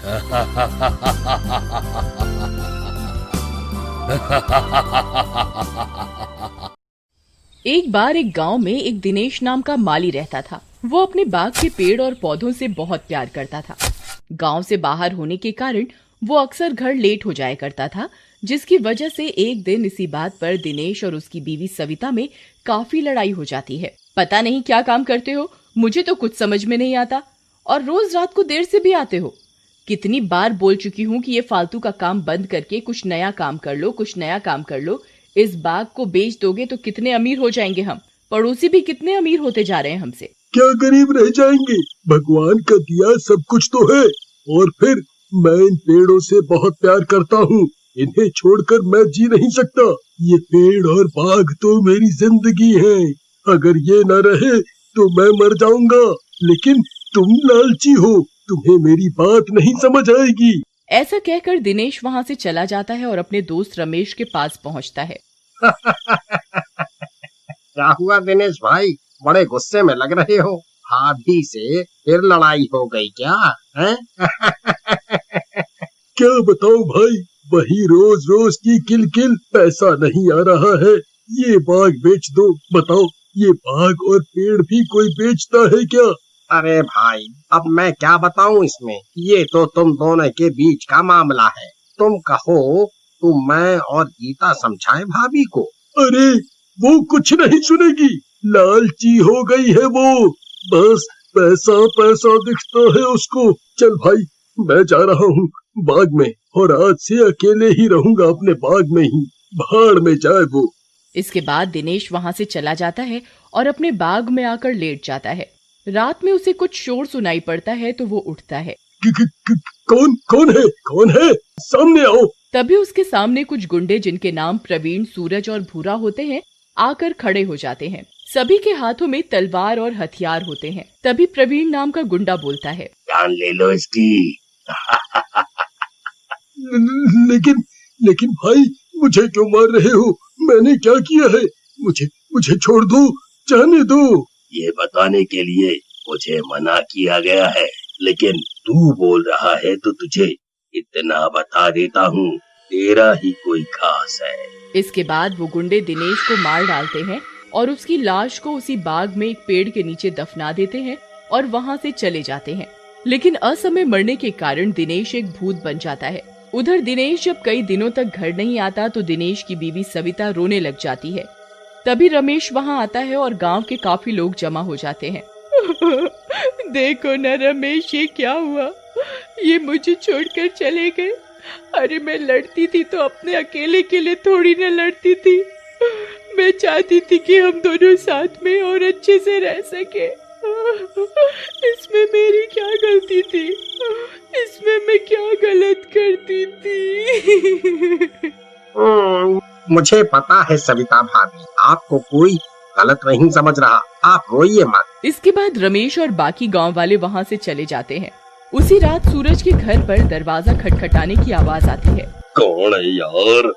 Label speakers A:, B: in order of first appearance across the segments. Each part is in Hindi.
A: एक बार एक गांव में एक दिनेश नाम का माली रहता था। वो अपने बाग के पेड़ और पौधों से बहुत प्यार करता था। गांव से बाहर होने के कारण वो अक्सर घर लेट हो जाया करता था, जिसकी वजह से एक दिन इसी बात पर दिनेश और उसकी बीवी सविता में काफी लड़ाई हो जाती है। पता नहीं क्या काम करते हो, मुझे तो कुछ समझ में नहीं आता, और रोज रात को देर से भी आते हो। कितनी बार बोल चुकी हूँ कि ये फालतू का काम बंद करके कुछ नया काम कर लो, कुछ नया काम कर लो। इस बाग को बेच दोगे तो कितने अमीर हो जाएंगे हम, पड़ोसी भी कितने अमीर होते जा रहे हैं हमसे।
B: क्या गरीब रह जाएंगे, भगवान का दिया सब कुछ तो है। और फिर मैं इन पेड़ों से बहुत प्यार करता हूँ, इन्हें छोड़कर मैं जी नहीं सकता। ये पेड़ और बाग तो मेरी जिंदगी है, अगर ये न रहे तो मैं मर जाऊंगा। लेकिन तुम लालची हो, तुम्हें मेरी बात नहीं समझ आएगी।
A: ऐसा कहकर दिनेश वहाँ से चला जाता है और अपने दोस्त रमेश के पास पहुँचता है।
C: क्या हुआ दिनेश भाई, बड़े गुस्से में लग रहे हो। भाभी से फिर लड़ाई हो गई क्या है?
B: क्या बताऊं भाई, वही रोज रोज की किलकिल, पैसा नहीं आ रहा है, ये बाग बेच दो। बताओ, ये बाग और पेड़ भी कोई बेचता है क्या?
C: अरे भाई, अब मैं क्या बताऊं इसमें, ये तो तुम दोनों के बीच का मामला है। तुम कहो तो मैं और गीता समझाएं भाभी को।
B: अरे वो कुछ नहीं सुनेगी, लालची हो गई है वो, बस पैसा पैसा दिखता है उसको। चल भाई, मैं जा रहा हूँ बाग में, और आज से अकेले ही रहूंगा अपने बाग में ही, भाड़ में जाए वो।
A: इसके बाद दिनेश वहाँ से चला जाता है और अपने बाग में आकर लेट जाता है। रात में उसे कुछ शोर सुनाई पड़ता है तो वो उठता है।
B: कौन है, सामने आओ।
A: तभी उसके सामने कुछ गुंडे, जिनके नाम प्रवीण, सूरज और भूरा होते हैं, आकर खड़े हो जाते हैं। सभी के हाथों में तलवार और हथियार होते हैं। तभी प्रवीण नाम का गुंडा बोलता है,
C: जान ले लो इसकी।
B: लेकिन भाई, मुझे क्यों मार रहे हो? मैंने क्या किया है? मुझे छोड़ दो, जाने दो।
C: ये बताने के लिए मुझे मना किया गया है, लेकिन तू बोल रहा है तो तुझे इतना बता देता हूँ, तेरा ही कोई खास है।
A: इसके बाद वो गुंडे दिनेश को मार डालते हैं और उसकी लाश को उसी बाग में एक पेड़ के नीचे दफना देते हैं और वहाँ से चले जाते हैं। लेकिन असमय मरने के कारण दिनेश एक भूत बन जाता है। उधर दिनेश जब कई दिनों तक घर नहीं आता तो दिनेश की बीवी सविता रोने लग जाती है। तभी रमेश वहाँ आता है और गांव के काफी लोग जमा हो जाते हैं। देखो ना रमेश, ये क्या हुआ, ये मुझे छोड़कर चले गए। अरे मैं लड़ती थी तो अपने अकेले के लिए थोड़ी ना लड़ती थी, मैं चाहती थी कि हम दोनों साथ में और अच्छे से रह सके। इसमें मेरी क्या गलती थी, इसमें मैं क्या गलत करती थी?
C: मुझे पता है सविता भाभी, आपको कोई गलत नहीं समझ रहा, आप रोइए मत।
A: इसके बाद रमेश और बाकी गांव वाले वहां से चले जाते हैं। उसी रात सूरज के घर पर दरवाजा खटखटाने की आवाज आती है।
C: कौन है यार,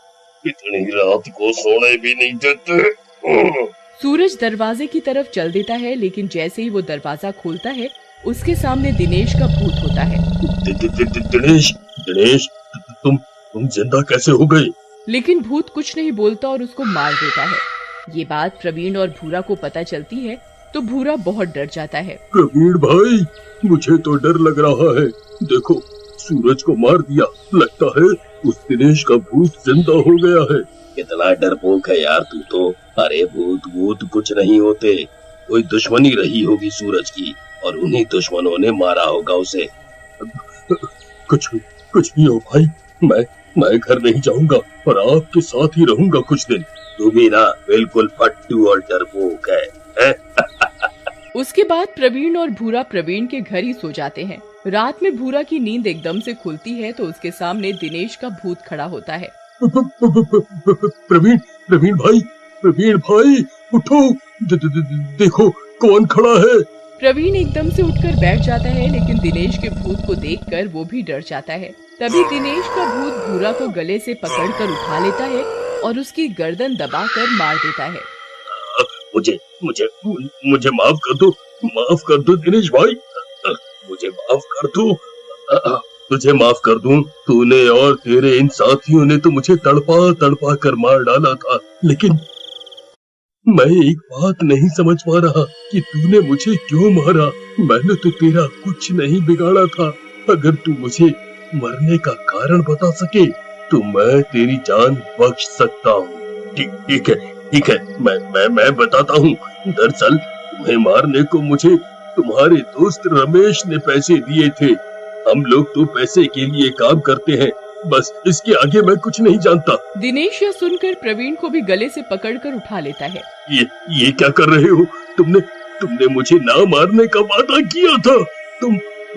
C: इतनी रात को सोने भी नहीं देते।
A: सूरज दरवाजे की तरफ चल देता है, लेकिन जैसे ही वो दरवाजा खोलता है उसके सामने दिनेश का भूत होता है।
B: दिनेश, तुम जिंदा कैसे हो गए?
A: लेकिन भूत कुछ नहीं बोलता और उसको मार देता है। ये बात प्रवीण और भूरा को पता चलती है तो भूरा बहुत डर जाता है।
B: प्रवीण भाई, मुझे तो डर लग रहा है। देखो, सूरज को मार दिया, लगता है उस दिनेश का भूत जिंदा हो गया है।
C: कितना डरपोक है यार तू तो। अरे भूत कुछ नहीं होते, कोई दुश्मनी रही होगी सूरज की और उन्हीं दुश्मनों ने मारा होगा उसे।
B: कुछ भी हो भाई, मैं घर नहीं जाऊंगा और आपके साथ ही रहूंगा कुछ दिन।
C: तू भी ना बिल्कुल फट्टू और डरपोक है।
A: उसके बाद प्रवीण और भूरा प्रवीण के घर ही सो जाते हैं। रात में भूरा की नींद एकदम से खुलती है तो उसके सामने दिनेश का भूत खड़ा होता है।
B: प्रवीण भाई उठो, देखो कौन खड़ा है।
A: प्रवीण एकदम से उठकर बैठ जाता है, लेकिन दिनेश के भूत को देखकर वो भी डर जाता है। तभी दिनेश का भूत भूरा को गले से पकड़कर उठा लेता है और उसकी गर्दन दबाकर मार देता है।
B: मुझे माफ कर दो दिनेश भाई, मुझे माफ कर दो।
C: तुझे माफ कर दूं। तूने और तेरे इन साथियों ने तो मुझे तड़पा तड़पा कर मार डाला था, लेकिन मैं एक बात नहीं समझ पा रहा कि तूने मुझे क्यों मारा। मैंने तो तेरा कुछ नहीं बिगाड़ा था। अगर तू मुझे मरने का कारण बता सके तो मैं तेरी जान बख्श सकता हूँ। ठीक है, मैं बताता हूँ। दरअसल तुम्हें मारने को मुझे तुम्हारे दोस्त रमेश ने पैसे दिए थे। हम लोग तो पैसे के लिए काम करते हैं, बस इसके आगे मैं कुछ नहीं जानता।
A: दिनेश यह सुनकर प्रवीण को भी गले से पकड़कर उठा लेता है।
C: ये क्या कर रहे हो? तुमने मुझे ना मारने का वादा किया था।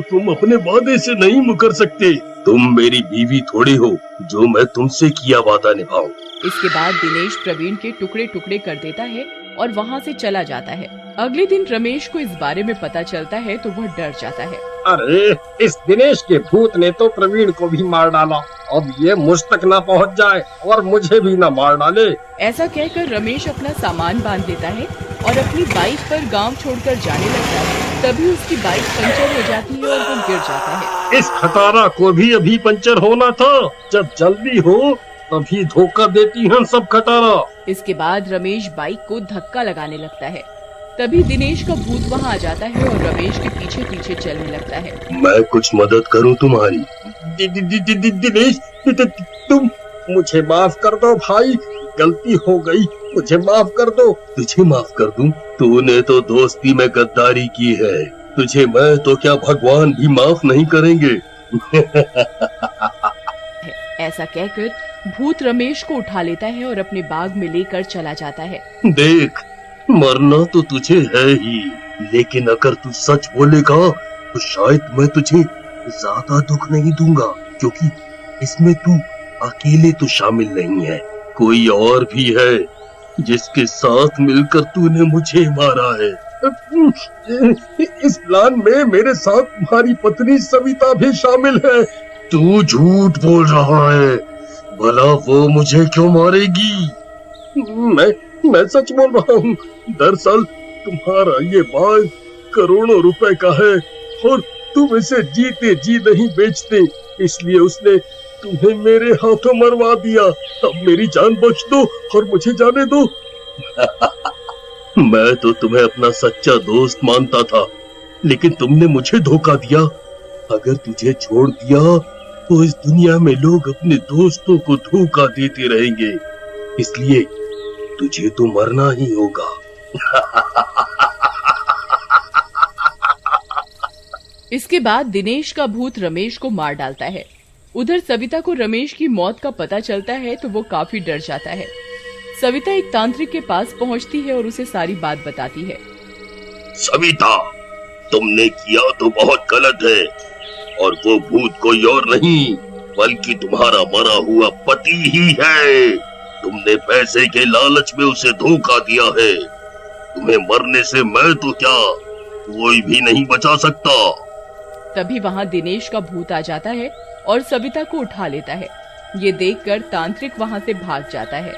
C: तुम अपने वादे से नहीं मुकर सकते। तुम मेरी बीवी थोड़ी हो जो मैं तुमसे किया वादा निभाऊं।
A: इसके बाद दिनेश प्रवीण के टुकड़े टुकड़े कर देता है और वहाँ से चला जाता है। अगले दिन रमेश को इस बारे में पता चलता है तो वह डर जाता है।
D: अरे, इस दिनेश के भूत ने तो प्रवीण को भी मार डाला। अब ये मुझ तक ना पहुंच जाए और मुझे भी ना मार डाले।
A: ऐसा कहकर रमेश अपना सामान बांध लेता है और अपनी बाइक पर गांव छोड़कर जाने लगता है। तभी उसकी बाइक पंचर हो जाती है और वो गिर जाता है।
D: इस खटारा को भी अभी पंचर होना था। जब जल्दी हो तभी धोखा देती हैं सब खटारा।
A: इसके बाद रमेश बाइक को धक्का लगाने लगता है। तभी दिनेश का भूत वहाँ आ जाता है और रमेश के पीछे पीछे चलने लगता है।
C: मैं कुछ मदद करूं तुम्हारी?
D: दिनेश, तुम मुझे माफ कर दो भाई, गलती हो गई, मुझे माफ कर दो।
C: तुझे माफ कर दूं? तूने तो दोस्ती में गद्दारी की है। तुझे मैं तो क्या भगवान भी माफ नहीं करेंगे।
A: ऐसा कहकर भूत रमेश को उठा लेता है और अपने बाग में लेकर चला जाता है।
C: देख, मरना तो तुझे है ही, लेकिन अगर तू सच बोलेगा तो शायद मैं तुझे ज्यादा दुख नहीं दूंगा, क्योंकि इसमें तू अकेले तो शामिल नहीं है, कोई और भी है जिसके साथ मिलकर तूने मुझे मारा है।
D: इस प्लान में मेरे साथ तुम्हारी पत्नी सविता भी शामिल है।
C: तू झूठ बोल रहा है। भला वो मुझे क्यों मारेगी?
D: मैं सच बोल रहा हूँ। दरअसल तुम्हारा ये बाग करोड़ों रुपए का है और तुम इसे जीते जी नहीं बेचते, इसलिए उसने तुम्हें मेरे हाथों मरवा दिया। अब मेरी जान बख्श दो और मुझे जाने दो।
C: मैं तो तुम्हें अपना सच्चा दोस्त मानता था, लेकिन तुमने मुझे धोखा दिया। अगर तुझे छोड़ दिया तो इस दुनिया में लोग अपने दोस्तों को धोखा देते रहेंगे, इसलिए तुझे तो मरना ही होगा।
A: इसके बाद दिनेश का भूत रमेश को मार डालता है। उधर सविता को रमेश की मौत का पता चलता है तो वो काफी डर जाता है। सविता एक तांत्रिक के पास पहुंचती है और उसे सारी बात बताती है।
C: सविता, तुमने किया तो बहुत गलत है, और वो भूत कोई और नहीं बल्कि तुम्हारा मरा हुआ पति ही है। तुमने पैसे के लालच में उसे धोखा दिया है। तुम्हें मरने से मैं तो क्या, कोई भी नहीं बचा सकता।
A: तभी वहाँ दिनेश का भूत आ जाता है और सविता को उठा लेता है। ये देखकर तांत्रिक वहाँ से भाग जाता है।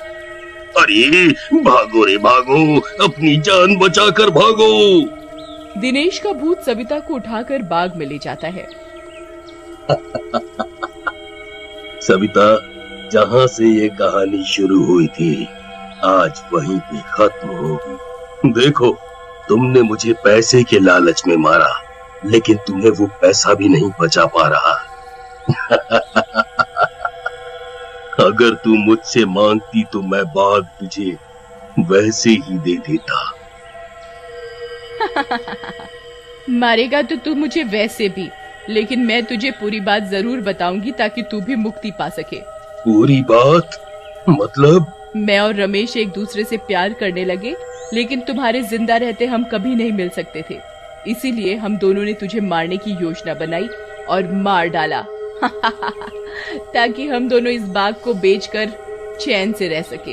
C: अरे भागो रे भागो, अपनी जान बचाकर भागो।
A: दिनेश का भूत सविता को उठाकर बाग में ले जाता है।
C: सविता, जहाँ से ये कहानी शुरू हुई थी आज वहीं पे खत्म होगी। देखो, तुमने मुझे पैसे के लालच में मारा, लेकिन तुम्हें वो पैसा भी नहीं बचा पा रहा। अगर तू मुझसे मांगती तो मैं बाग तुझे वैसे ही दे देता।
A: मारेगा तो तू मुझे वैसे भी, लेकिन मैं तुझे पूरी बात जरूर बताऊंगी ताकि तू भी मुक्ति पा सके।
C: पूरी बात? मतलब?
A: मैं और रमेश एक दूसरे से प्यार करने लगे, लेकिन तुम्हारे जिंदा रहते हम कभी नहीं मिल सकते थे। इसीलिए हम दोनों ने तुझे मारने की योजना बनाई और मार डाला। ताकि हम दोनों इस बाग को बेचकर चैन से रह सके।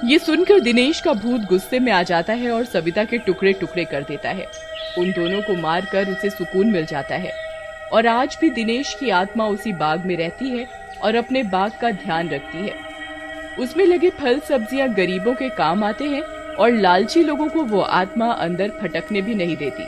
A: ये सुनकर दिनेश का भूत गुस्से में आ जाता है और सविता के टुकड़े टुकड़े कर देता है। उन दोनों को मारकर उसे सुकून मिल जाता है और आज भी दिनेश की आत्मा उसी बाग में रहती है और अपने बाग का ध्यान रखती है। उसमें लगे फल सब्जियां गरीबों के काम आते हैं और लालची लोगों को वो आत्मा अंदर फटकने भी नहीं देती।